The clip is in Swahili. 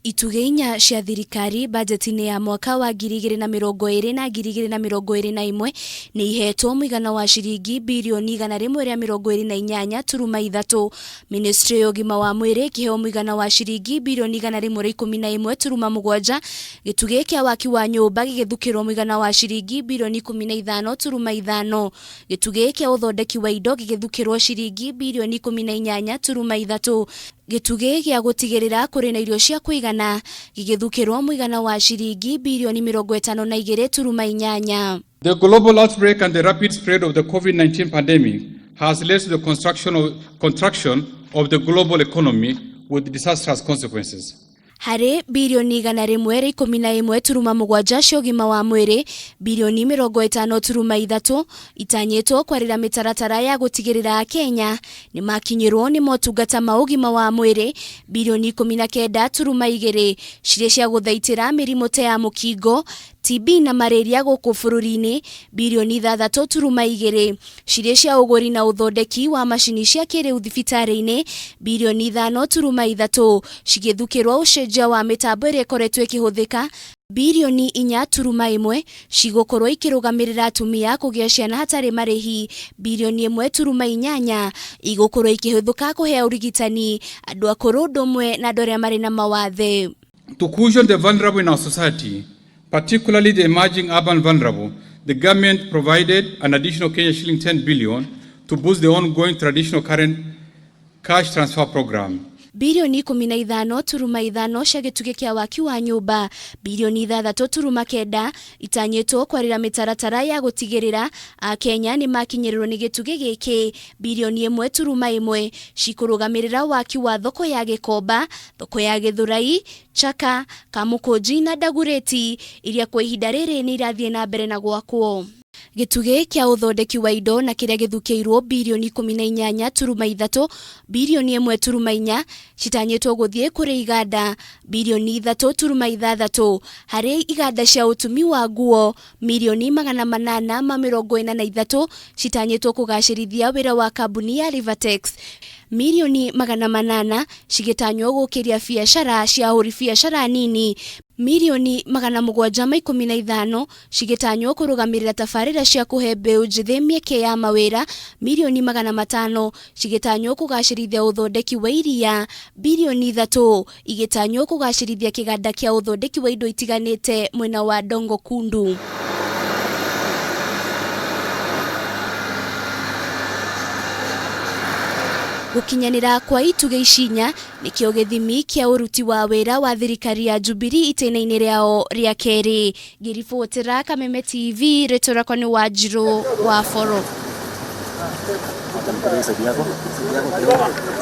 Itugenya cia thirikari bajeti-inĩ ya mwaka wa 2020 na 2021 nĩ ihetwo mũigana wa ciringi birioni 128.3. Ministry ya ũgima wa mwĩrĩ kĩheo mũigana wa ciringi birioni 111.7. Gĩtugĩ kĩa waki wa nyũmba gĩgĩthukĩrwo mũigana wa ciringi birioni 15.5. Gĩtugĩ kĩa ũthondeki wa indo gĩgĩthukĩrwo ciringi birioni 18.3. Gĩtugĩ gĩa gũtigĩrĩra kũrĩ na irio cia kũigana gĩgĩthukĩrwo mũigana wa ciringi birioni 52.8. The global outbreak and the rapid spread of the COVID-19 pandemic has led to the contraction of the global economy with disastrous consequences. Harĩ birioni 111.7 cia ũgima wa mwĩrĩ, birioni 50.3 itanyĩtwo kwarĩra mĩtaratara ya gũtigĩrĩra Kenya nĩ makinyĩrwo nĩ motungata ma ũgima wa mwĩrĩ, birioni 19.2 cirĩ cia gũthaitĩra mĩrimũ ta ya mũkingo, TB na malaria gũkũ bũrũri-inĩ, birioni 3.2 cirĩ cia ũgũri na ũthondeki wa macini cia kĩrĩu thibitarĩ-inĩ, birioni 5.3 cigĩthukĩrwo ũcenjia wa mĩtambo ĩrĩa ĩkoretwo ĩkĩhũthĩka, birioni 4.1 cigũkorwo ikĩrũgamĩrĩra atumia kũgĩa ciana hatarĩ marĩhi, birioni 1.8 igũkorwo ikĩhũthĩka kũhea ũrigitani andũ akũrũ ũndũmwe na andũ arĩa marĩ na mawathe. To cushion the vulnerable in our society, particularly the emerging urban vulnerable, the government provided an additional Kenya shilling 10 billion to boost the ongoing traditional current cash transfer program. Birioni 15.5 cia gĩtugĩ kĩa waki wa nyũmba, birioni 3.9 itanyĩtwo kwarĩra mĩtaratara ya gũtigĩrĩra Akenya nĩ makinyĩrĩrwo nĩ gĩtugĩ gĩkĩ, birioni 1.1 cikũrũgamĩrĩra waki wa thoko ya Gĩkomba, thoko ya Gĩthũrai, Chaka, Kamũkũnji na Dagoretti iria kwa ihinda rĩrĩ nĩ irathiĩ na mbere na gwakwo. Gĩtugĩ kĩa ũthondeki wa indo na kĩrĩa gĩthukĩirwo birioni 18.3, birioni 1.4 citanyĩtwo gũthiĩ kũrĩ iganda, birioni 3.6 harĩ iganda cia ũtumi wa nguo, mirioni 843 citanyĩtwo kũgacĩrithia wĩra wa kambuni ya Rivertex, mirioni 800 cigĩtanywo gũkĩria biacara cia ahũri biacara nini, mirioni 715 cigĩtanywo kũrũgamĩrĩra tabarĩra cia kũhe mbeũ njĩthĩ mĩeke ya mawĩra, mirioni 500 cigĩtanywo kũgacĩrithia ũthondeki wa iria, birioni 3 igĩtanywo kũgacĩrithia kĩganda kĩa ũthondeki wa indo itiganĩte mwena wa Dongo Kundu. Gũkinyanĩra kwa itugĩ icinya nĩkĩo gĩthimi kĩa ũruti wa wĩra wa thirikari ya Jubilee itĩna-inĩ rĩao rĩa kerĩ. Ngĩribotera Kameme TV, rĩtwa rĩakwa nĩ Wanjirũ wa Foro.